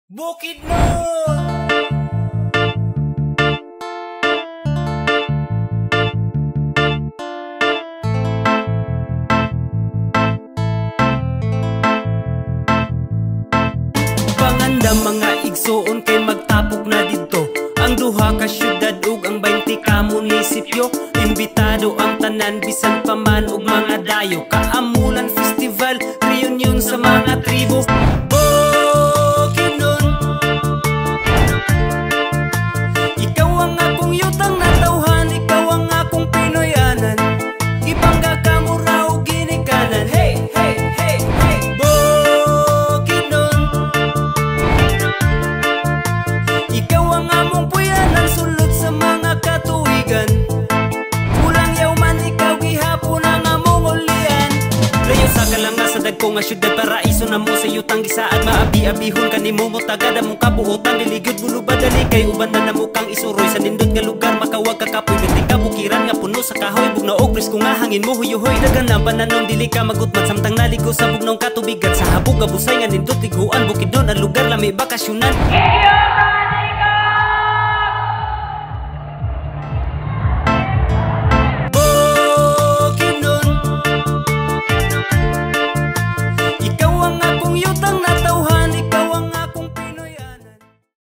Bukidnon! Panganda mga igsoon kay magtapok na dito ang duha ka syudad ug ang 20 ka munisipyo. Imbitado ang tanan bisan pa man og mga dayo. Kaamulan festival, reunion sa mga tribo. Bukidnon, ikaw ang akong yutang na tawhan, ikaw ang akong Pinoyanan. Ibangga ka mo raw ginikanan. Hey, hey, hey, hey. Bukidnon, ikaw ang among puyanan, sulod sa mga katuigan. Kulang yaw man ikaw gihapon ang among ulian. Layo sa kalanga sa dagko nga syudad, paraiso na mo sa yutang gisaad. Maabi-abihon kanimo mo tagad among kabuotan. Diligod bulubad dali kay uban na namo kang isuroy sa nindot nga lugar. Makawag ka kapoy gati ka bukiran nga puno sa kahoy. Bugna og presko nga hangin mo huyohoy. Dagan ang pananom dili ka magutman samtang naligo sa bugnong katubigan. Sa habog abusay nga nindot liguan. Bukidnon ang lugar lami bakasyonan.